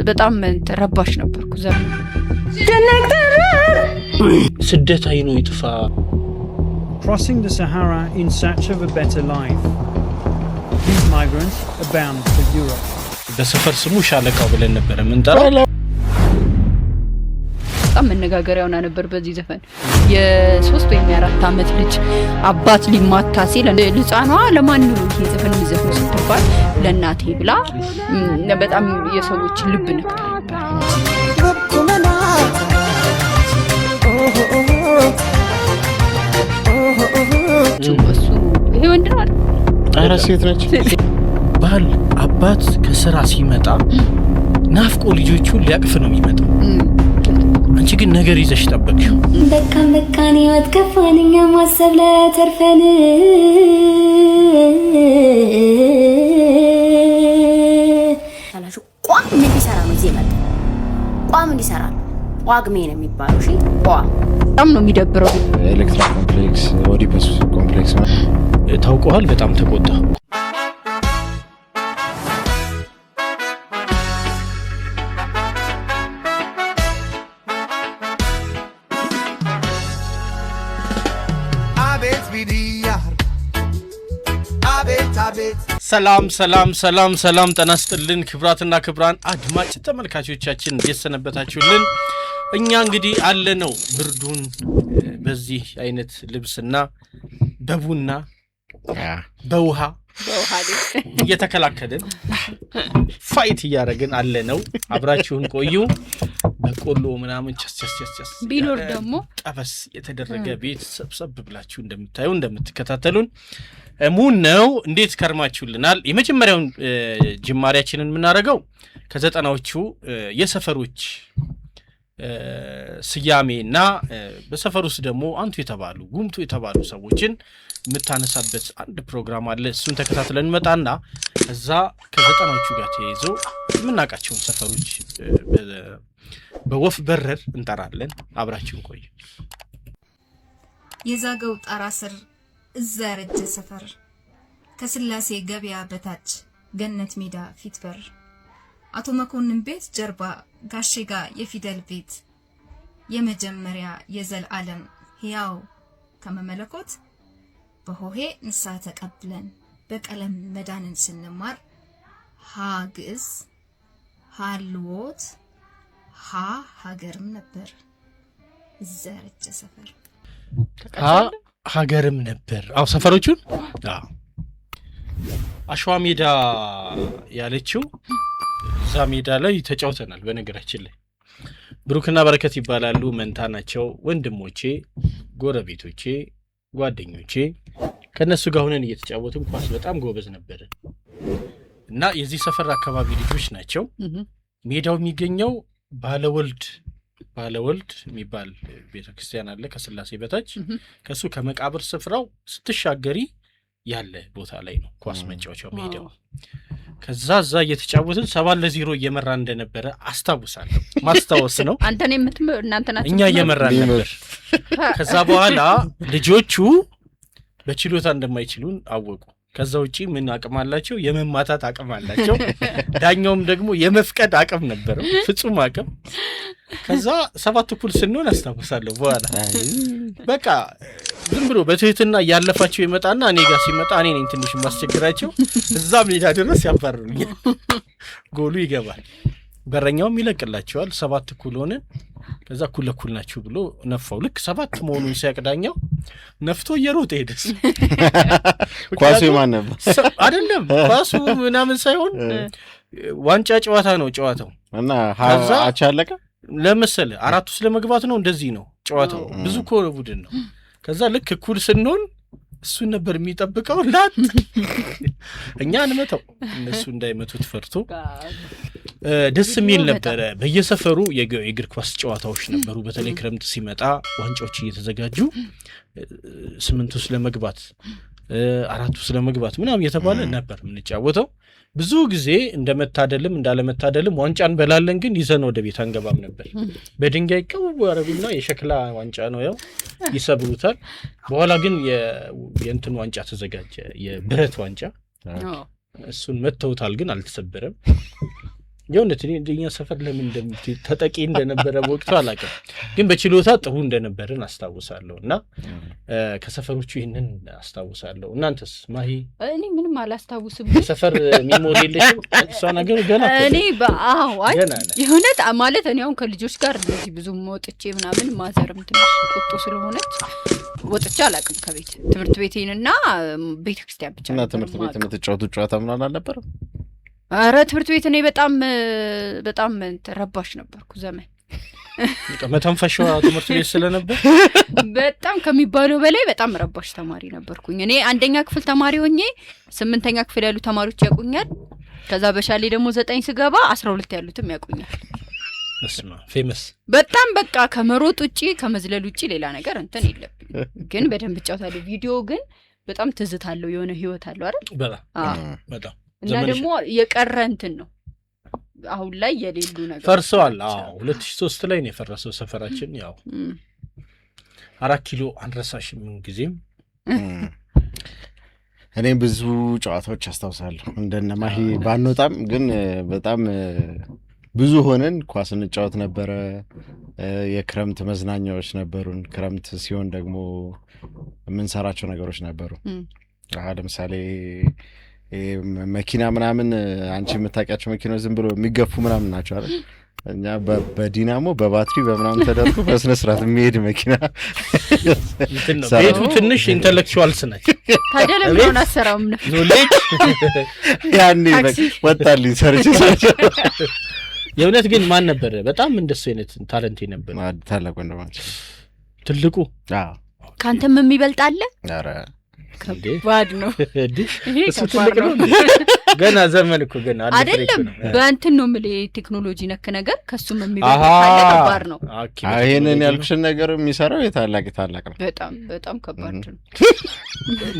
በጣም ተረባሽ ነበርኩ ዘመን ስደት አይኑ ይጥፋ Crossing the Sahara in search of a better life. These migrants are bound for Europe. በሰፈር ስሙ ሻለቃው ብለን ነበር ምንጠራው በጣም መነጋገሪያውና ነበር በዚህ ዘፈን የ3 ወይም የ4 አመት ልጅ አባት ሊማታ ሲል ልጻኗ ለማን ነው ይሄ ዘፈን የሚዘፈነው ስትባል ለእናቴ ብላ በጣም የሰዎች ልብ ነክታ ይሄ ወንድ ነው አረ ሴት ነች ባል አባት ከስራ ሲመጣ ናፍቆ ልጆቹን ሊያቅፍ ነው የሚመጣው አንቺ ግን ነገር ይዘሽ ተጠበቅሽው በቃን ወጥከፋንኛ ማሰብ ለተርፈን ታላሹ ቋም እንዲሰራ ነው ይመጣ ቋም እንዲሰራ ቋግሜ ነው የሚባለው እሺ ቋም በጣም ነው የሚደብረው ኤሌክትሪክ ኮምፕሌክስ ኦዲፐስ ኮምፕሌክስ ታውቀዋል በጣም ተቆጣ ሰላም ተናስተልን ክብራትና ክብራን አድማጭ ተመልካቾቻችን እየሰነበታችሁልን እኛ እንግዲህ አለ ነው ብርዱን በዚህ አይነት ልብስና በቡና በውሃ እየተከላከልን ፋይት እያደረግን አለ ነው አብራችሁን ቆዩ በቆሎ ምናምን ቸስ ቢኖር ደግሞ ጠበስ የተደረገ ቤት ሰብሰብ ብላችሁ እንደምታዩ እንደምትከታተሉን ሙን ነው እንዴት ከርማችሁልናል የመጀመሪያውን ጅማሪያችንን የምናደርገው ከዘጠናዎቹ የሰፈሮች ስያሜና በሰፈር ውስጥ ደግሞ አንቱ የተባሉ ጉምቱ የተባሉ ሰዎችን የምታነሳበት አንድ ፕሮግራም አለ እሱን ተከታትለን እንመጣና እዛ ከዘጠናዎቹ ጋር ተያይዞ የምናውቃቸውን ሰፈሮች በወፍ በረር እንጠራለን አብራችሁን ቆዩ የዛገው ጣራ ስር እዛ ረጀ ሰፈር ከስላሴ ገበያ በታች ገነት ሜዳ ፊት በር አቶ መኮንን ቤት ጀርባ ጋሼጋ የፊደል ቤት የመጀመሪያ የዘል ዓለም ሕያው ከመመለኮት በሆሄ ንሳ ተቀብለን በቀለም መዳንን ስንማር ሀ ግዕዝ ሃልዎት ሀ ሀገርም ነበር እዛ ረጀ ሰፈር ሀገርም ነበር አው ሰፈሮቹን አሸዋ ሜዳ ያለችው እዛ ሜዳ ላይ ተጫውተናል በነገራችን ላይ ብሩክና በረከት ይባላሉ መንታ ናቸው ወንድሞቼ ጎረቤቶቼ ጓደኞቼ ከነሱ ጋር ሆነን እየተጫወትን ኳስ በጣም ጎበዝ ነበር እና የዚህ ሰፈር አካባቢ ልጆች ናቸው ሜዳው የሚገኘው ባለወልድ የሚባል ቤተክርስቲያን አለ ከስላሴ በታች ከሱ ከመቃብር ስፍራው ስትሻገሪ ያለ ቦታ ላይ ነው ኳስ መጫወቻው ሜዳው ከዛ እየተጫወትን 7-0 እየመራ እንደነበረ አስታውሳለሁ ማስታወስ ነው አንተን እናንተ ናችሁ እኛ እየመራን ነበር ከዛ በኋላ ልጆቹ በችሎታ እንደማይችሉን አወቁ ከዛ ውጪ ምን አቅም አላቸው የመማታት አቅም አላቸው ዳኛውም ደግሞ የመፍቀድ አቅም ነበረው ፍጹም አቅም ከዛ 7 እኩል ስንሆን አስታውሳለሁ በኋላ በቃ ዝም ብሎ በትህትና ያለፋቸው ይመጣና እኔ ጋር ሲመጣ እኔ ነኝ ትንሽ ማስቸግራቸው እዛ ሜዳ ድረስ ያባረሩኛል ጎሉ ይገባል በረኛውም ይለቅላቸዋል 7 እኩል ሆነ ከዛ እኩል ናችሁ ብሎ ነፋው ልክ 7 መሆኑን ሲያቅዳኛው ነፍቶ እየሮጠ ሄደስ ኳሱ ማን ነበር አይደለም ኳሱ ምናምን ሳይሆን ዋንጫ ጨዋታ ነው ጨዋታው እና አቻ አለቀ ለምሳሌ 4 ስለመግባት ነው እንደዚህ ነው ጨዋታው ብዙ ኮረ ቡድን ነው ከዛ ልክ እኩል ስንሆን እሱን ነበር የሚጠብቀው ላት እኛ እንመታው እነሱ እንዳይመቱት ፈርቶ ደስ የሚል ነበር በየሰፈሩ የእግር ኳስ ጨዋታዎች ነበሩ በተለይ ክረምት ሲመጣ ዋንጫዎች እየተዘጋጁ 8 ስለመግባት 4 ስለመግባት ምናምን የተባለ ነበር የምንጫወተው ብዙ ጊዜ እንደመታደልም እንዳለመታደልም ዋንጫን በላለን ግን ይዘን ወደ ቤት አንገባም ነበር በድንጋይ ቀው ያረጉና የሸክላ ዋንጫ ነው ያው ይሰብሩታል በኋላ ግን የእንትን ዋንጫ ተዘጋጀ የብረት ዋንጫ እሱን መተውታል ግን አልተሰበረም የእውነት እኔ እንደኛ ሰፈር ለምን ተጠቂ እንደነበረ ወቅቱ አላውቅም፣ ግን በችሎታ ጥሩ እንደነበርን አስታውሳለሁ። እና ከሰፈሮቹ ይሄንን አስታውሳለሁ። እናንተስ? ማሂ? እኔ ምንም አላስታውስም። ሰፈር ሚሞሪ የለሽም? እሷ ነገር ገና እኔ የእውነት ማለት እኔ አሁን ከልጆች ጋር እንደዚህ ብዙ ወጥቼ ምናምን ማዘርም ትንሽ ቁጡ ስለሆነች ወጥቼ አላውቅም ከቤት። ትምህርት ቤቴንና ቤተክርስቲያን ብቻ። እና ትምህርት ቤት የምትጫወቱ ጨዋታ ምናምን አልነበረም? አረ ትምህርት ቤት እኔ በጣም ረባሽ ነበርኩ። ዘመን መተንፈሻዋ ትምህርት ቤት ስለነበር በጣም ከሚባለው በላይ በጣም ረባሽ ተማሪ ነበርኩኝ። እኔ አንደኛ ክፍል ተማሪ ሆኜ 8ኛ ክፍል ያሉ ተማሪዎች ያቁኛል። ከዛ በሻሌ ደግሞ 9 ስገባ 12 ያሉትም ያቁኛል። እስማ ፌመስ በጣም በቃ ከመሮጥ ውጪ ከመዝለል ውጪ ሌላ ነገር እንትን የለብኝ። ግን በደንብ ጫውታለሁ። ቪዲዮ ግን በጣም ትዝታለሁ። የሆነ ህይወት አለው አይደል? በጣም እና ደግሞ የቀረ እንትን ነው አሁን ላይ የሌሉ ነገር ፈርሰዋል። 2003 ላይ ነው የፈረሰው ሰፈራችን። ያው 4 ኪሎ አንረሳሽም ጊዜም እኔ ብዙ ጨዋታዎች አስታውሳለሁ። እንደነማሂ ባንወጣም ግን በጣም ብዙ ሆነን ኳስ እንጫወት ነበረ። የክረምት መዝናኛዎች ነበሩን። ክረምት ሲሆን ደግሞ የምንሰራቸው ነገሮች ነበሩ። ለምሳሌ መኪና ምናምን አንቺ የምታውቂያቸው መኪናዎች ዝም ብሎ የሚገፉ ምናምን ናቸው አይደል? እኛ በዲናሞ በባትሪ በምናምን ተደርጎ በስነ ስርዓት የሚሄድ መኪና ቤቱ ትንሽ ኢንተሌክቹዋልስ ነች። ታዲያ ለምን አሰራውም ነው ኖሌጅ ያኔ ወጣልኝ ሰርች የእውነት ግን ማን ነበር በጣም እንደሱ አይነት ታለንት ነበር? ታላቅ ወንድማችን ትልቁ። ካንተም የሚበልጥ አለ? ኧረ ከባድ ነው እሱ ትልቅ ነው። ገና ዘመን እኮ ገና አይደለም። በእንትን ነው የምልህ ቴክኖሎጂ ነክ ነገር ከሱም የሚበልጥ አለ። ከባድ ነው። ይሄንን ያልኩሽን ነገር የሚሰራው የታላቅ ነው። በጣም ከባድ ነው።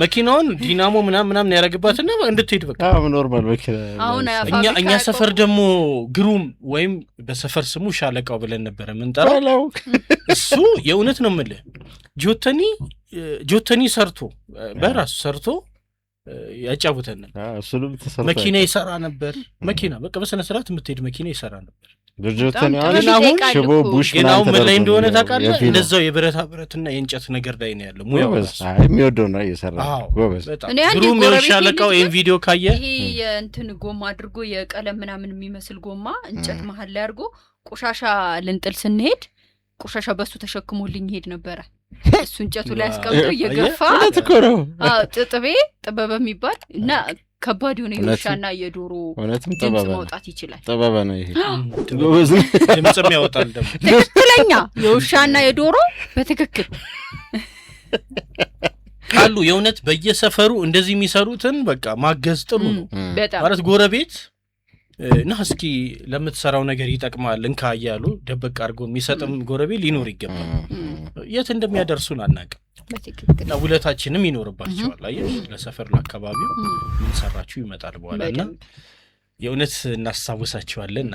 መኪናውን ዲናሞ ምናምን ያረጋግባትና እንድትሄድ በቃ ኖርማል መኪና። አሁን እኛ ሰፈር ደግሞ ግሩም ወይም በሰፈር ስሙ ሻለቃው ብለን ነበር የምንጠራው። እሱ የእውነት ነው የምልህ ጆተኒ ሰርቶ በራሱ ሰርቶ ያጫውተን ነበር። መኪና ይሰራ ነበር። መኪና በቃ በስነ ስርዓት የምትሄድ መኪና ይሰራ ነበር። አሁን ሽቦ ቡሽ ግን ምን ላይ እንደሆነ ታውቃለህ? እንደዛው የብረታ ብረትና የእንጨት ነገር ላይ ነው ያለው። ሙያው የሚወደው ነው እየሰራ ጎበዝ። ግሩም የሻለቃው ይሄን ቪዲዮ ካየ ይሄ የእንትን ጎማ አድርጎ የቀለም ምናምን የሚመስል ጎማ እንጨት መሀል ላይ አድርጎ ቆሻሻ ልንጥል ስንሄድ ቆሻሻ በሱ ተሸክሞልኝ ይሄድ ነበር። እሱ እንጨቱ ላይ አስቀምጦ እየገፋ ጥበብ የሚባል እና ከባድ የሆነ የውሻና የዶሮ ድምጽ ማውጣት ይችላል። ጥበብ ነው ይሄ። ድምጽም ያወጣል ደግሞ ትክክለኛ የውሻና የዶሮ በትክክል አሉ። የእውነት በየሰፈሩ እንደዚህ የሚሰሩትን በቃ ማገዝ ጥሩ ነው ማለት ጎረቤት እና እስኪ ለምትሰራው ነገር ይጠቅማል እንካ እያሉ ደበቅ አድርጎ የሚሰጥም ጎረቤት ሊኖር ይገባል። የት እንደሚያደርሱን አናውቅም። እና ውለታችንም ይኖርባቸዋል። አየሽ ለሰፈር ለአካባቢው ምን ሰራችሁ ይመጣል በኋላ እና የእውነት እናስባቸዋለን።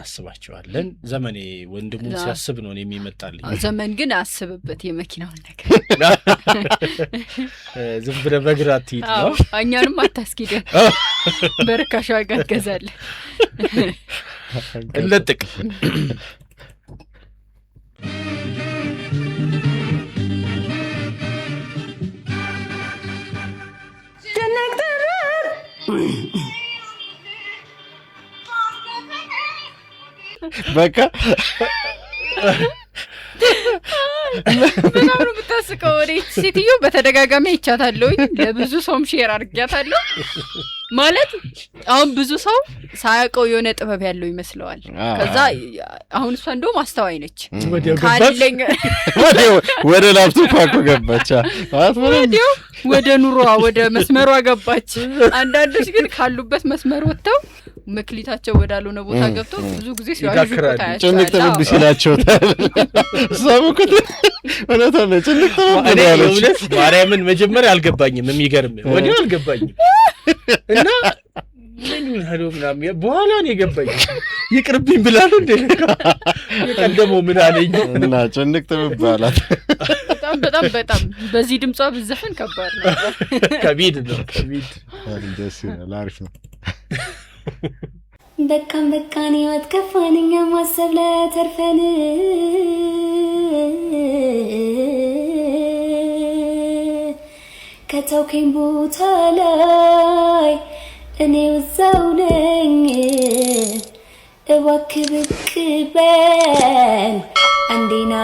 ዘመኔ ወንድሙን ሲያስብ ነው የሚመጣልኝ። ዘመን ግን አስብበት የመኪናውን ነገር ዝም ብለህ በግራ ትሄድ ነው። እኛንም አታስኪደን በርካሽ ዋጋ እንገዛለን። እንለጥቅ በቃ በጣም ነው የምታስቀው። ሴትዮ በተደጋጋሚ አይቻታለሁኝ። ለብዙ ሰውም ሼር አድርጊያታለሁ። ማለት አሁን ብዙ ሰው ሳያውቀው የሆነ ጥበብ ያለው ይመስለዋል። ከዛ አሁን እሷ እንደውም አስተዋይ ነች። ካለኝ ወደ ላፕቶፕ አኮ ገባች። ወዲያው ወደ ኑሮዋ ወደ መስመሯ ገባች። አንዳንዶች ግን ካሉበት መስመር ወጥተው መክሊታቸው ወዳልሆነ ቦታ ገብተው ብዙ ጊዜ ሲያዩት ታያቸው። ጭንቅ ጥብብ ሲላቸው ሰሙኩት። እውነት ነው ጭንቅ ጥብብ ያለች ማርያምን መጀመሪያ አልገባኝም። የሚገርም ወዲያው አልገባኝም እና ምን ሆኖ ምናምን በኋላ ነው የገባኝ። ይቅርብኝ ብላሉ እንደ የቀደመው ምን አለኝ እና ጭንቅ ጥብብ አላት። በጣም በዚህ ድምጿ ብዘፈን ከባድ ነው። ከቢድ ነው ደስ ይላል። አሪፍ ነው። በቃም በቃን ህይወት ከፋን እኛ ማሰብ ለተርፈን ከተውከኝ ቦታ ላይ እኔ እዛው ነኝ እባክህ ብቅ በል አንዴና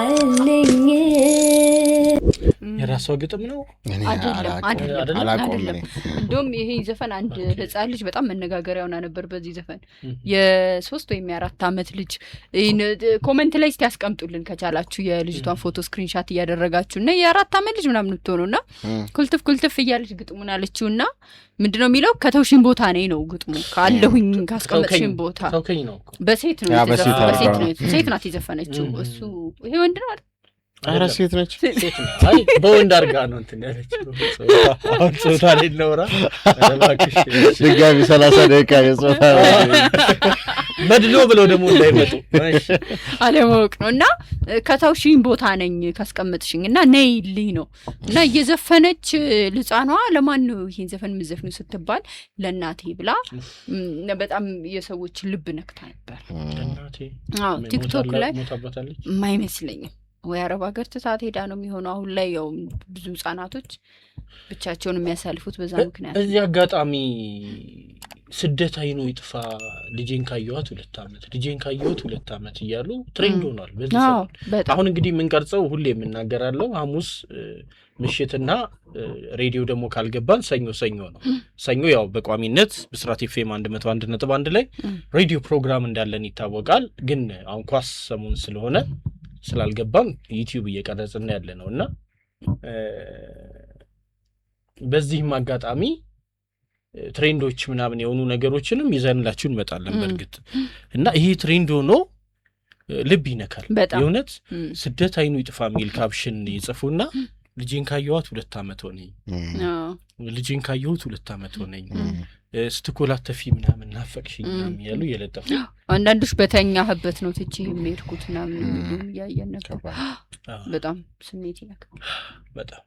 ልኝ የራሷ ግጥም ነው አይደለም እንደውም ይሄ ዘፈን አንድ ህፃን ልጅ በጣም መነጋገሪያ ሆና ነበር በዚህ ዘፈን የ3 ወይም የ4 አመት ልጅ ኮሜንት ላይ እስቲ ያስቀምጡልን ከቻላችሁ የልጅቷን ፎቶ ስክሪንሻት እያደረጋችሁና የ4 አመት ልጅ ምናምን ልትሆኑና ኩልትፍ እያለች ግጥሙን አለችውና ምንድነው የሚለው ከተውሽን ቦታ ነው ግጥሙ ካለሁኝ ካስቀመጥሽን ቦታ በሴት ናት የዘፈነችው እሱ ይሄ ወንድ ነው አይደል አራ ሴት ነች አይ በወንድ አርጋ ነው እንትን ያለችው አሁን ጾታ ላይ ነውራ አባክሽ ድጋሚ 30 ደቂቃ የጾታ መድሎ ብለው ደግሞ እንዳይመጡ አለማወቅ ነውና ከተውሽኝ ቦታ ነኝ ካስቀመጥሽኝና ነይልኝ ነው እና እየዘፈነች ልጻኗ ለማን ነው ይሄን ዘፈን ምዘፍኑ ስትባል ለናቴ ብላ በጣም የሰዎች ልብ ነክታ ነበር ለናቴ ቲክቶክ ላይ ማይመስለኝም ወይ አረብ ሀገር ተሳት ሄዳ ነው የሚሆነው አሁን ላይ ያው ብዙ ህጻናቶች ብቻቸውን የሚያሳልፉት በዛ ምክንያት እዚህ አጋጣሚ ስደት አይኑ ይጥፋ ልጄን ካየዋት 2 አመት እያሉ ትሬንድ ሆኗል በዚህ ሰዓት አሁን እንግዲህ ምን ቀርጸው ሁሌ የምናገራለው ሐሙስ ምሽትና ሬዲዮ ደግሞ ካልገባን ሰኞ ነው ሰኞ ያው በቋሚነት ብስራት ኤፍኤም 101.1 ላይ ሬዲዮ ፕሮግራም እንዳለን ይታወቃል ግን አሁን ኳስ ሰሞን ስለሆነ ስላልገባን ዩቲዩብ እየቀረጽን ያለ ነውና በዚህም አጋጣሚ ትሬንዶች ምናምን የሆኑ ነገሮችንም ይዘንላችሁ እንመጣለን በርግጥ እና ይሄ ትሬንድ ሆኖ ልብ ይነካል የእውነት ስደት አይኑ ይጥፋ የሚል ካፕሽን ይጽፉና ልጄን ካየዋት 2 አመት ሆነኝ ልጄን ካየሁት 2 አመት ሆነኝ ስትኮላተፊ ምናምን ናፈቅሽኝ ምናምን ያሉ የለጠፉ አንዳንዶች በተኛህበት ነው ትቺ የሚሄድኩት ምናምን ያያየን ነበር በጣም ስሜት ይነካል በጣም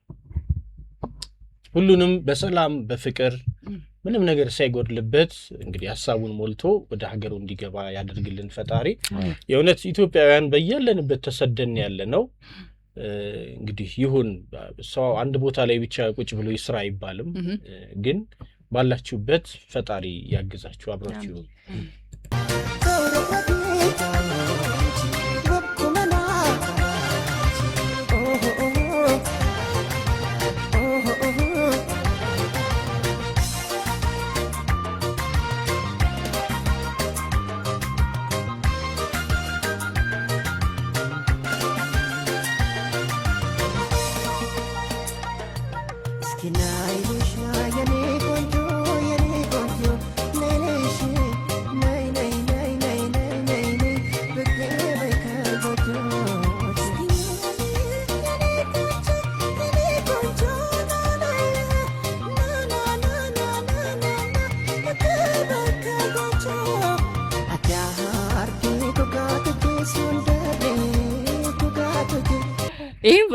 ሁሉንም በሰላም በፍቅር ምንም ነገር ሳይጎድልበት እንግዲህ ሐሳቡን ሞልቶ ወደ ሀገሩ እንዲገባ ያደርግልን ፈጣሪ የእውነት ኢትዮጵያውያን በየለንበት ተሰደን ያለ ነው እንግዲህ ይሁን ሰው አንድ ቦታ ላይ ብቻ ቁጭ ብሎ ይስራ አይባልም ግን ባላችሁበት ፈጣሪ ያግዛችሁ አብራችሁ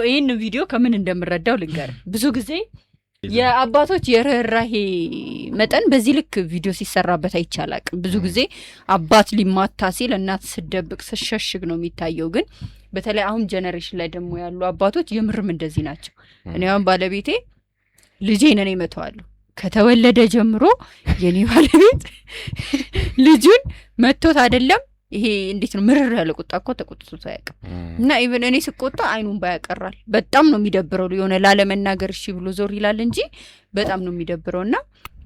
ይሄን ቪዲዮ ከምን እንደምረዳው ልንገር ብዙ ጊዜ የአባቶች የርህራሄ መጠን በዚህ ልክ ቪዲዮ ሲሰራበት አይቻላል ብዙ ጊዜ አባት ሊማታ ሲል እናት ስደብቅ ስሸሽግ ነው የሚታየው ግን በተለይ አሁን ጄነሬሽን ላይ ደግሞ ያሉ አባቶች የምርም እንደዚህ ናቸው እኔ አሁን ባለቤቴ ልጄን እኔ መተዋለሁ ከተወለደ ጀምሮ የኔ ባለቤት ልጁን መቶት አይደለም ይሄ እንዴት ነው ምርር ያለ ቁጣ እኮ ተቆጥቶ ታያቀ እና ኢቭን እኔ ስቆጣ አይኑን ባያቀራል በጣም ነው የሚደብረው የሆነ ላለመናገር እሺ ብሎ ዞር ይላል እንጂ በጣም ነው የሚደብረውና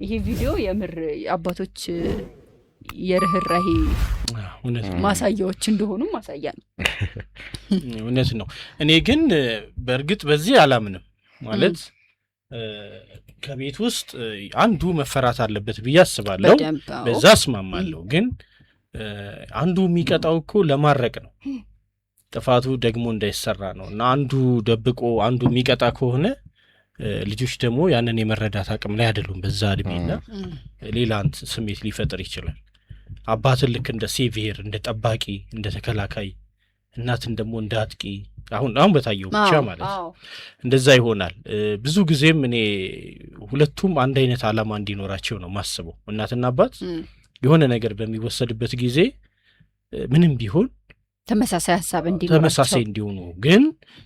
ይሄ ቪዲዮ የምር አባቶች የርህራሄ ማሳያዎች እንደሆኑ ማሳያ ነው እውነት ነው እኔ ግን በርግጥ በዚህ አላምንም ማለት ከቤት ውስጥ አንዱ መፈራት አለበት ብዬ አስባለሁ በዛ አስማማለሁ ግን አንዱ የሚቀጣው እኮ ለማረቅ ነው ጥፋቱ ደግሞ እንዳይሰራ ነው እና አንዱ ደብቆ አንዱ የሚቀጣ ከሆነ ልጆች ደግሞ ያንን የመረዳት አቅም ላይ አይደሉም በዛ እድሜና ሌላ ስሜት ሊፈጥር ይችላል አባትን ልክ እንደ ሴቪየር እንደ ጠባቂ እንደ ተከላካይ እናትን ደግሞ እንደ አጥቂ አሁን በታየው ብቻ ማለት እንደዛ ይሆናል ብዙ ጊዜም እኔ ሁለቱም አንድ አይነት አላማ እንዲኖራቸው ነው ማስበው እናትና አባት የሆነ ነገር በሚወሰድበት ጊዜ ምንም ቢሆን ተመሳሳይ ሐሳብ እንዲሆኑ ግን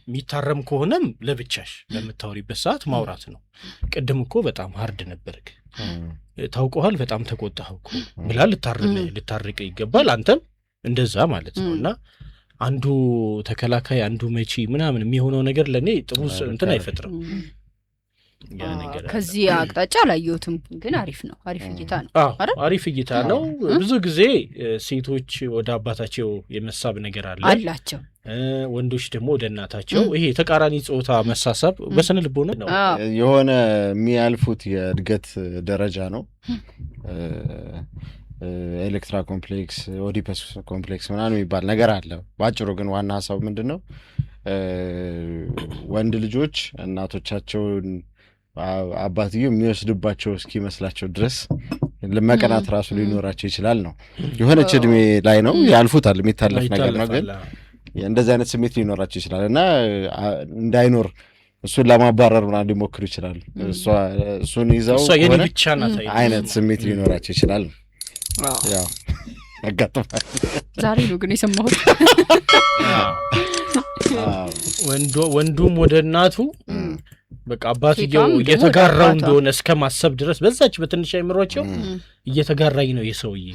የሚታረም ከሆነም ለብቻሽ በምታወሪበት ሰዓት ማውራት ነው። ቅድም እኮ በጣም ሃርድ ነበርክ ታውቀዋል በጣም ተቆጣኸው እኮ ብላ ልታርቅ ይገባል። አንተም እንደዛ ማለት ነውና አንዱ ተከላካይ አንዱ መቺ ምናምን የሚሆነው ነገር ለኔ ጥሩ እንትን አይፈጥርም። ያ ነገር ከዚህ አቅጣጫ አላየሁትም፣ ግን አሪፍ ነው። አሪፍ እይታ ነው። አሪፍ እይታ ነው። ብዙ ጊዜ ሴቶች ወደ አባታቸው የመሳብ ነገር አላቸው፣ ወንዶች ደግሞ ወደ እናታቸው። ይሄ ተቃራኒ ጾታ መሳሳብ በስነ ልቦና ነው የሆነ የሚያልፉት የእድገት ደረጃ ነው። ኤሌክትራ ኮምፕሌክስ፣ ኦዲፐስ ኮምፕሌክስ ምናምን የሚባል ነገር አለ። ባጭሩ ግን ዋና ሀሳቡ ምንድነው? ወንድ ልጆች እናቶቻቸውን አባትየው የሚወስድባቸው እስኪመስላቸው ድረስ ለመቀናት ራሱ ሊኖራቸው ይችላል ነው። የሆነች እድሜ ላይ ነው ያልፉታል፣ የሚታለፍ ነገር ነው። ግን እንደዚህ አይነት ስሜት ሊኖራቸው ይችላል እና እንዳይኖር እሱን ለማባረር ምናምን ሊሞክሩ ይችላሉ። እሱን ይዘው አይነት ስሜት ሊኖራቸው ይችላል። ያው አጋጥሟል። ዛሬ ነው ግን የሰማሁት። ወንዱም ወደ እናቱ በቃ አባትየው እየተጋራው እንደሆነ እስከ ማሰብ ድረስ በዛች በትንሽ አይምሮቸው እየተጋራኝ ነው የሰውዬ።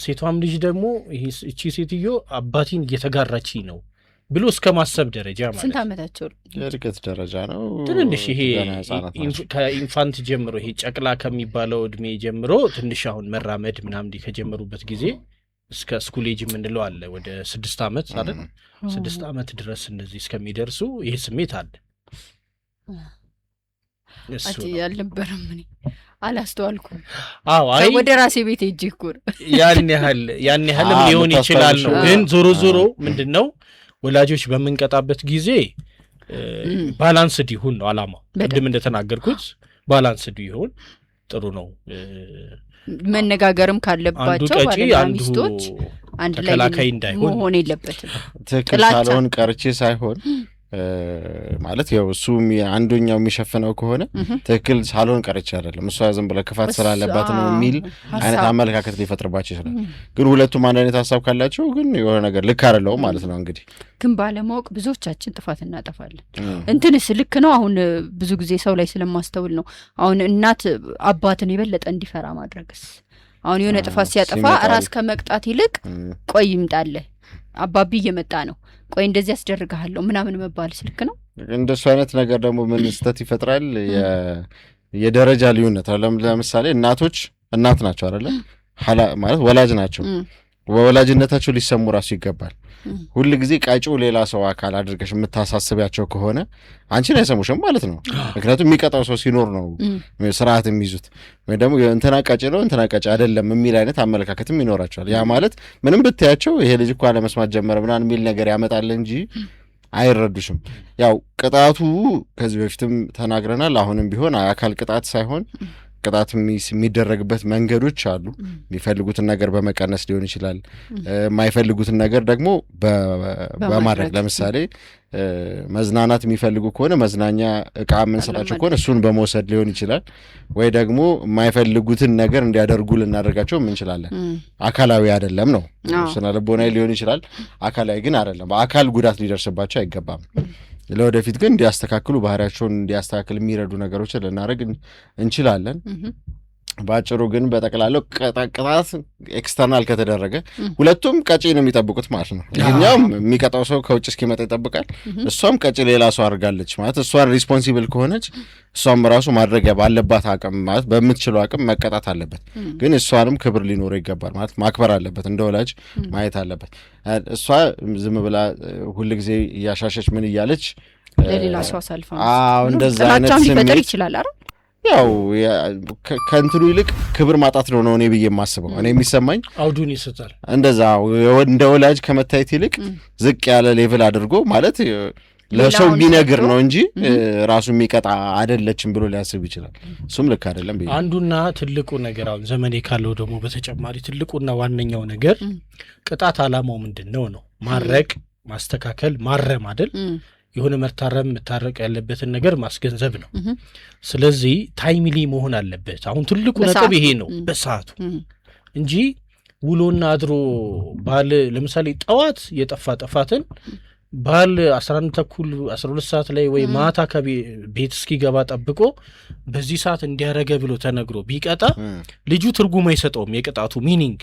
ሴቷም ልጅ ደግሞ እቺ ሴትዮ አባቴን እየተጋራች ነው ብሎ እስከ ማሰብ ደረጃ ማለት። ስንት ዓመታቸው? የርቀት ደረጃ ነው ትንሽ። ይሄ ከኢንፋንት ጀምሮ ይሄ ጨቅላ ከሚባለው እድሜ ጀምሮ ትንሽ አሁን መራመድ ምናምን ከጀመሩበት ጊዜ እስከ ስኩል ኤጅ የምንለው አለ ወደ 6 ዓመት አይደል? 6 ዓመት ድረስ እንደዚህ እስከሚደርሱ ይሄ ስሜት አለ። ያልነበረም እኔ አላስተዋልኩም። አይ ወደ ራሴ ቤት ሄጄ እኮ ያን ያህልም ሊሆን ይችላል ነው። ግን ዞሮ ምንድነው ወላጆች በምንቀጣበት ጊዜ ባላንስድ ይሁን ነው አላማው። ቅድም እንደተናገርኩት ባላንስድ ይሁን ጥሩ ነው። መነጋገርም ካለባቸው ባልና ሚስቶች አንድ ላይ መሆን የለበትም። ትክክል ሳልሆን ቀርቼ ሳይሆን ማለት ያው እሱ አንዱኛው የሚሸፍነው ከሆነ ትክክል ሳልሆን ቀርቼ አይደለም፣ እሷ ዝም ብላ ክፋት ስላለባት ነው የሚል አይነት አመለካከት ሊፈጥርባቸው ይችላል። ግን ሁለቱም አንድ አይነት ሀሳብ ካላቸው ግን የሆነ ነገር ልክ አይደለም ማለት ነው። እንግዲህ ግን ባለማወቅ ብዙዎቻችን ጥፋት እናጠፋለን። እንትንስ ልክ ነው። አሁን ብዙ ጊዜ ሰው ላይ ስለማስተውል ነው። አሁን እናት አባትን የበለጠ እንዲፈራ ማድረግስ አሁን የሆነ ጥፋት ሲያጠፋ ራስ ከመቅጣት ይልቅ ቆይ ይምጣልህ አባቢ እየመጣ ነው ቆይ እንደዚህ ያስደርጋለሁ ምናምን መባል ስልክ ነው። እንደሱ አይነት ነገር ደግሞ ምን ስተት ይፈጥራል? የደረጃ ልዩነት። ለምሳሌ እናቶች እናት ናቸው አይደለ? ማለት ወላጅ ናቸው። ወላጅነታቸው ሊሰሙ ራሱ ይገባል። ሁሉ ጊዜ ቃጭው ሌላ ሰው አካል አድርገሽ የምታሳስቢያቸው ከሆነ አንቺን አይሰሙሽም ማለት ነው። ምክንያቱም የሚቀጣው ሰው ሲኖር ነው ስርዓት የሚይዙት። ወይ ደግሞ እንትና ቃጭ ነው እንትና ቃጭ አይደለም የሚል አይነት አመለካከትም ይኖራቸዋል። ያ ማለት ምንም ብታያቸው ይሄ ልጅ እኮ አለመስማት ጀመረ ምናምን የሚል ነገር ያመጣል እንጂ አይረዱሽም። ያው ቅጣቱ ከዚህ በፊትም ተናግረናል። አሁንም ቢሆን አካል ቅጣት ሳይሆን ቅጣት የሚደረግበት መንገዶች አሉ። የሚፈልጉትን ነገር በመቀነስ ሊሆን ይችላል። የማይፈልጉትን ነገር ደግሞ በማድረግ ለምሳሌ መዝናናት የሚፈልጉ ከሆነ መዝናኛ እቃ የምንሰጣቸው ከሆነ እሱን በመውሰድ ሊሆን ይችላል። ወይ ደግሞ የማይፈልጉትን ነገር እንዲያደርጉ ልናደርጋቸው እንችላለን። አካላዊ አይደለም ነው፣ ስነ ልቦናዊ ሊሆን ይችላል። አካላዊ ግን አይደለም። በአካል ጉዳት ሊደርስባቸው አይገባም። ለወደፊት ግን እንዲያስተካክሉ ባህሪያቸውን እንዲያስተካክል የሚረዱ ነገሮችን ልናደርግ እንችላለን። ባጭሩ ግን በጠቅላላው ቅጣት ኤክስተርናል ከተደረገ ሁለቱም ቀጪ ነው የሚጠብቁት ማለት ነው። ይሄኛውም የሚቀጣው ሰው ከውጭ እስኪመጣ ይጠብቃል። እሷም ቀጪ ሌላ ሰው አድርጋለች ማለት እሷን ሪስፖንሲብል ከሆነች እሷም ራሱ ማድረግ ባለባት አቅም ማለት በምትችለው አቅም መቀጣት አለበት። ግን እሷንም ክብር ሊኖረው ይገባል ማለት ማክበር አለበት፣ እንደ ወላጅ ማየት አለበት። እሷ ዝም ብላ ሁልጊዜ እያሻሸች ምን እያለች ለሌላ ሰው አሳልፋ እንደዛ አይነት ስሜት ይችላል አይደል? ያው ከእንትኑ ይልቅ ክብር ማጣት ነው እኔ ብዬ የማስበው። እኔ የሚሰማኝ አውዱን ይሰጣል። እንደዛ እንደ ወላጅ ከመታየት ይልቅ ዝቅ ያለ ሌቭል አድርጎ ማለት ለሰው የሚነግር ነው እንጂ ራሱ የሚቀጣ አይደለችም ብሎ ሊያስብ ይችላል። እሱም ልክ አይደለም ብዬ አንዱና ትልቁ ነገር አሁን ዘመኔ ካለው ደግሞ በተጨማሪ ትልቁና ዋነኛው ነገር ቅጣት አላማው ምንድነው ነው? ማረቅ፣ ማስተካከል፣ ማረም አይደል? የሆነ መታረቅ ያለበትን ነገር ማስገንዘብ ነው። ስለዚህ ታይምሊ መሆን አለበት። አሁን ትልቁ ነጥብ ይሄ ነው፣ በሰዓቱ እንጂ ውሎና አድሮ ባል ለምሳሌ ጠዋት የጠፋ ጥፋትን ባል 11:30 12 ሰዓት ላይ ወይ ማታ ከቤት እስኪገባ ጠብቆ በዚህ ሰዓት እንዲያረገ ብሎ ተነግሮ ቢቀጣ ልጁ ትርጉም አይሰጠውም። የቅጣቱ ሚኒንግ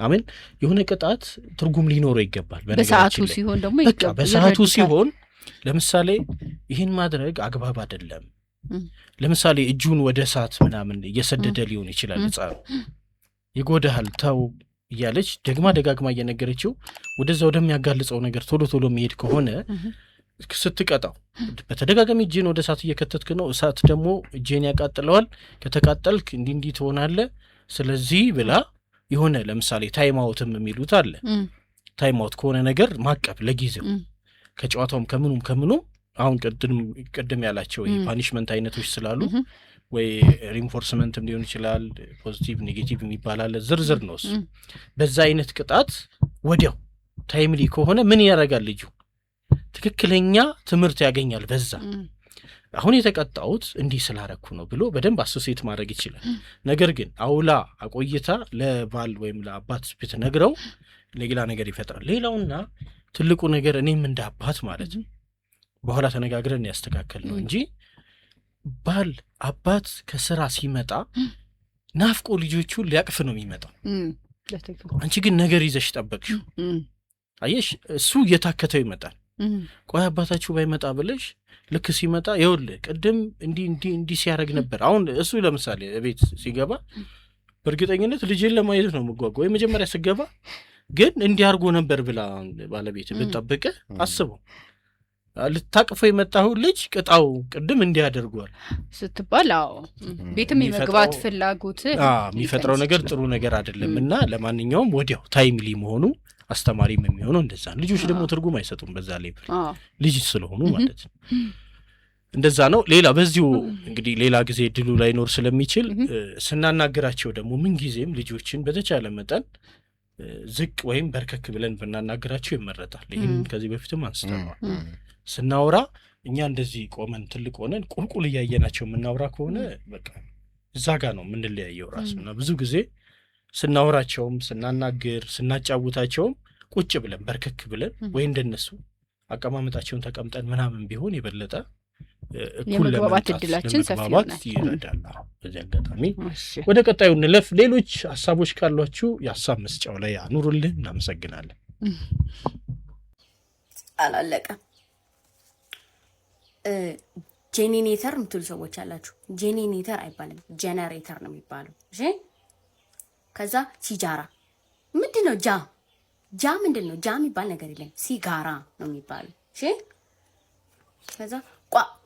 አሜን የሆነ ቅጣት ትርጉም ሊኖረው ይገባል። በሰዓቱ ሲሆን ደግሞ ይገባል። በሰዓቱ ሲሆን ለምሳሌ ይህን ማድረግ አግባብ አይደለም። ለምሳሌ እጁን ወደ እሳት ምናምን እየሰደደ ሊሆን ይችላል። ሕፃኑ ይጎዳሃል ተው እያለች ደጋግማ እየነገረችው ወደዛ ወደሚያጋልጸው ነገር ቶሎ መሄድ ከሆነ ስትቀጣው በተደጋጋሚ እጄን ወደ እሳት እየከተትክ ነው፣ እሳት ደግሞ እጄን ያቃጥለዋል፣ ከተቃጠልክ እንዲህ ትሆናለህ፣ ስለዚህ ብላ የሆነ ለምሳሌ ታይም አውትም የሚሉት አለ። ታይም አውት ከሆነ ነገር ማቀብ ለጊዜው ከጨዋታውም ከምኑም አሁን ቅድም ያላቸው የፓኒሽመንት አይነቶች ስላሉ ወይ ሪንፎርስመንትም ሊሆን ይችላል፣ ፖዚቲቭ ኔጌቲቭ የሚባላል ዝርዝር ነው እሱ። በዛ አይነት ቅጣት ወዲያው ታይምሊ ከሆነ ምን ያደርጋል ልጁ ትክክለኛ ትምህርት ያገኛል። በዛ አሁን የተቀጣሁት እንዲህ ስላረኩ ነው ብሎ በደንብ አሶሴት ማድረግ ይችላል። ነገር ግን አውላ አቆይታ ለባል ወይም ለአባት ብትነግረው ሌላ ነገር ይፈጥራል። ሌላውና ትልቁ ነገር እኔም እንደ አባት ማለት በኋላ ተነጋግረን ያስተካከል ነው እንጂ ባል አባት ከስራ ሲመጣ ናፍቆ ልጆቹን ሊያቅፍ ነው የሚመጣው። አንቺ ግን ነገር ይዘሽ ጠበቅሽው። አየሽ እሱ እየታከተው ይመጣል። ቆይ አባታችሁ ባይመጣ ብለሽ ልክ ሲመጣ ይኸውልህ ቅድም እንዲህ ሲያደርግ ነበር። አሁን እሱ ለምሳሌ ቤት ሲገባ በእርግጠኝነት ልጅን ለማየት ነው የምጓጓው። ወይ መጀመሪያ ስገባ ግን እንዲያርጎ ነበር ብላ ባለቤት ብትጠብቅ አስበው ልታቅፎ የመጣው ልጅ ቅጣው ቅድም እንዲያደርጓል ስትባል ቤትም የመግባት ፍላጎት የሚፈጥረው ነገር ጥሩ ነገር አይደለምና ለማንኛውም ወዲያው ታይምሊ መሆኑ አስተማሪም የሚሆነው እንደዛ። ልጆች ደግሞ ትርጉም አይሰጡም በዛ ላይ ልጅ ስለሆኑ ማለት ነው። እንደዛ ነው። ሌላ በዚሁ እንግዲህ ሌላ ጊዜ ድሉ ላይኖር ስለሚችል ስናናገራቸው ደግሞ ምን ጊዜም ልጆችን በተቻለ መጠን ዝቅ ወይም በርከክ ብለን ብናናገራቸው ይመረጣል። ይህን ከዚህ በፊትም አንስተነዋል። ስናወራ እኛ እንደዚህ ቆመን ትልቅ ሆነን ቁልቁል እያየናቸው የምናወራ ከሆነ በቃ እዛ ጋ ነው የምንለያየው ራሱና ብዙ ጊዜ ስናወራቸውም ስናናግር ስናጫውታቸውም ቁጭ ብለን በርከክ ብለን ወይ እንደነሱ አቀማመጣቸውን ተቀምጠን ምናምን ቢሆን የበለጠ እኩል ለመግባባት እድላችን ሰፊ ይረዳል። በዚህ አጋጣሚ ወደ ቀጣዩ እንለፍ። ሌሎች ሀሳቦች ካሏችሁ የሀሳብ መስጫው ላይ አኑሩልን። እናመሰግናለን። አላለቀም። ጄኔሬተር ምትሉ ሰዎች አላችሁ። ጄኔሬተር አይባልም ጄነሬተር ነው የሚባለው። እሺ ከዛ ሲጃራ ምንድነው? ጃ ምንድነው? ጃ የሚባል ነገር የለም። ሲጋራ ነው የሚባለው። እሺ ከዛ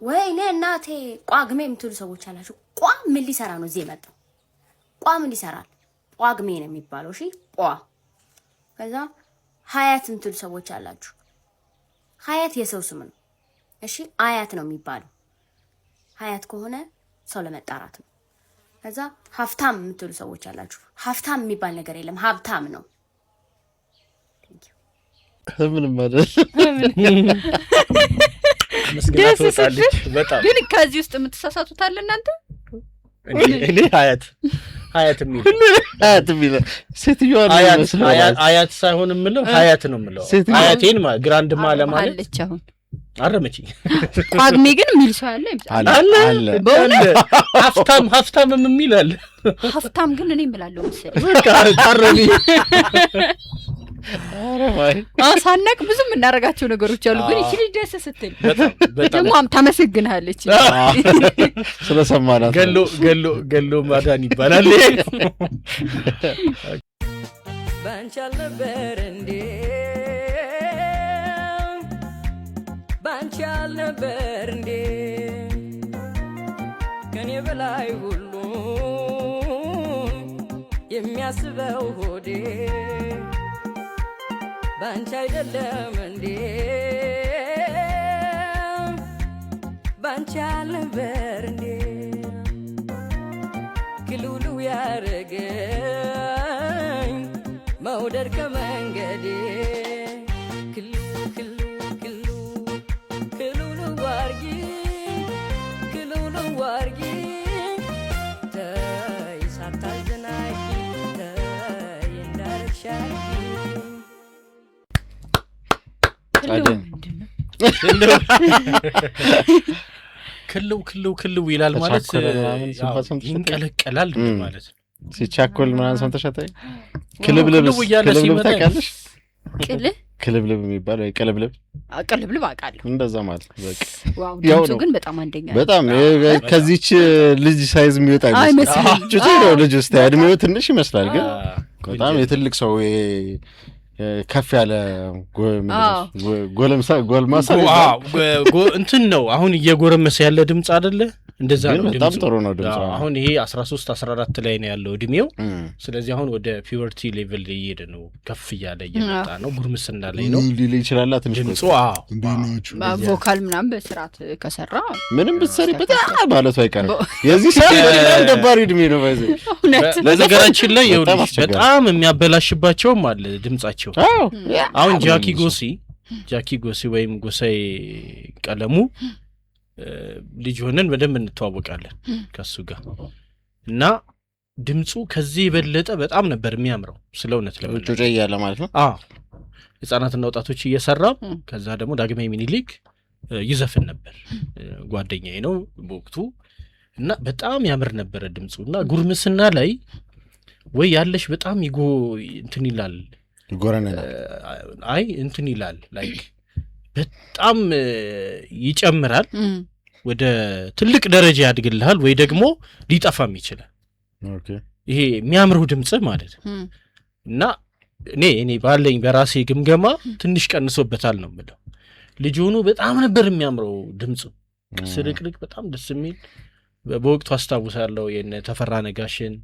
ወይኔ እናቴ ቋግሜ የምትሉ ሰዎች አላችሁ። ምን ሊሰራ ነው እዚህ የመጣው? ምን ሊሰራል? ቋግሜ ነው የሚባለው። እሺ ከዛ ሀያት የምትሉ ሰዎች አላችሁ። ሀያት የሰው ስም ነው። እሺ አያት ነው የሚባለው። ሀያት ከሆነ ሰው ለመጣራት ነው። ከዛ ሀብታም የምትሉ ሰዎች አላችሁ። ሀብታም የሚባል ነገር የለም፣ ሀብታም ነው። ምንም አይደል። መስገናት ወጣለች በጣም ግን ከዚህ ውስጥ የምትሳሳቱት አለ እናንተ። እኔ ሀያት የሚል ሴትዮዋ አያት ሳይሆን የምለው ሀያት ነው የምለው። ሀያቴን ግራንድማ ለማለት አለች። አሁን አረመችኝ። ቋግሜ ግን የሚል ሰው አለ በእውነት ሀብታም የሚል አለ። ሀብታም ግን እኔ እምላለሁ መሰለኝ። በቃ ታረሚ ሳናቅ ብዙ የምናደርጋቸው ነገሮች አሉ። ግን እቺ ልጅ ደስ ስትል በጣም ደግሞ ታመሰግናለች ስለሰማናት። ገሎ ማዳን ይባላል። ባንቺ አልነበር እንዴ ባንቺ አልነበር እንዴ ከኔ በላይ ሁሉ የሚያስበው ሆዴ ባንቺ አይደለም እንዴ ባንቺ አልነበር እንዴ ክሉሉ ያረገኝ መውደድ ከመንገዴ ክሉ ክልው ይላል ማለት ይንቀለቀላል ማለት ነው። ሲቻኮል ምናምን ሰምተሽ አታውቂም? ክልብልብ ታውቂያለሽ? ክልብልብ የሚባለው ቅልብልብ አውቃለሁ። እንደዛ ማለት በቃ ዋው ድምፁ ግን በጣም አንደኛ በጣም ከዚች ልጅ ሳይዝ የሚወጣ አይመስልም። ጁቴ ነው ልጅ ውስጥ እድሜው ትንሽ ይመስላል፣ ግን በጣም የትልቅ ሰው ከፍ ያለ ጎልማሳ እንትን ነው። አሁን እየጎረመሰ ያለ ድምፅ አይደለ? እንደዛ ነው። በጣም ጥሩ ነው ድምፁ። አሁን ይሄ 13 14 ላይ ነው ያለው እድሜው። ስለዚህ አሁን ወደ ፒዩበርቲ ሌቭል እየሄደ ነው፣ ከፍ እያለ እየመጣ ነው። ጉርምስና ላይ ነው ሊል ይችላል ትንሽ ድምፁ። ቮካል ምናምን በስርዓት ከሰራ ምንም ብትሰሪበት ማለቱ አይቀርም። የዚህ ሰው ደባሪ እድሜ ነው ባይዘ። ለነገራችን ላይ ይኸውልሽ በጣም የሚያበላሽባቸውም አለ ድምጻቸው። አሁን ጃኪ ጎሲ ወይም ጎሳዬ ቀለሙ ልጅ ሆነን በደንብ እንተዋወቃለን ከሱ ጋር እና ድምፁ ከዚህ የበለጠ በጣም ነበር የሚያምረው። ስለ እውነት ጩጬ እያለ ማለት ነው። ህጻናትና ወጣቶች እየሰራ ከዛ ደግሞ ዳግማዊ ምኒልክ ይዘፍን ነበር። ጓደኛዬ ነው በወቅቱ እና በጣም ያምር ነበረ ድምፁ። እና ጉርምስና ላይ ወይ ያለሽ በጣም እንትን ይላል እንትን ይላል ላይክ በጣም ይጨምራል፣ ወደ ትልቅ ደረጃ ያድግልሃል፣ ወይ ደግሞ ሊጠፋም ይችላል። ይሄ የሚያምረው ድምጽ ማለት ነው። እና እኔ ባለኝ በራሴ ግምገማ ትንሽ ቀንሶበታል ነው የምለው። ልጅ ሆኖ በጣም ነበር የሚያምረው ድምጹ፣ ስርቅርቅ በጣም ደስ የሚል። በወቅቱ አስታውሳለሁ የነ ተፈራ ነጋሽን፣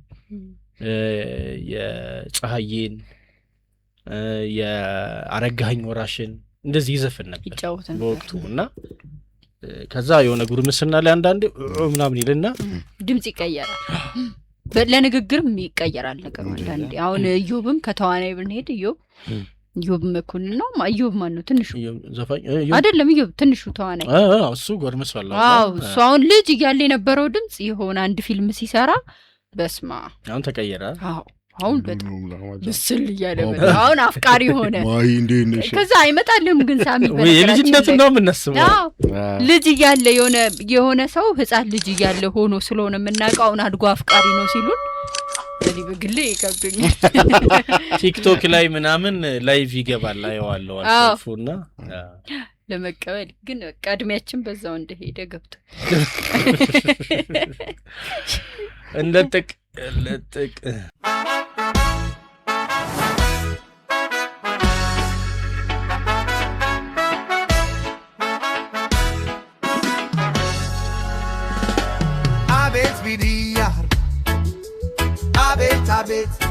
የፀሐዬን፣ የአረጋኸኝ ወራሽን እንደዚህ ይዘፍን ነበር በወቅቱ። እና ከዛ የሆነ ጉርምስና ላይ አንዳንዴ ምናምን ይልና ድምጽ ይቀየራል፣ ለንግግርም ይቀየራል ነገሩ አንዳንዴ። አሁን ኢዮብም ከተዋናይ ብንሄድ ኢዮብ መኮንን ነው። ኢዮብ ማን ነው? ትንሹ ዘፋኝ አይደለም፣ ኢዮብ ትንሹ ተዋናይ። እሱ ጎርምሷል። እሱ አሁን ልጅ እያለ የነበረው ድምጽ የሆነ አንድ ፊልም ሲሰራ በስማ አሁን ተቀየረ። አሁን በጣም ብስል እያለ አሁን አፍቃሪ ሆነ። ከዛ አይመጣልም ግን ሳሚ የልጅነት ነው የምናስበው። ልጅ እያለ የሆነ ሰው ህፃን ልጅ እያለ ሆኖ ስለሆነ የምናውቀው አሁን አድጎ አፍቃሪ ነው ሲሉን እኔ በግሌ ይከብደኛል። ቲክቶክ ላይ ምናምን ላይቭ ይገባል አየዋለሁ አልፎና ለመቀበል ግን ቀድሚያችን በዛው እንደሄደ ገብቶ እንደጥቅ Abet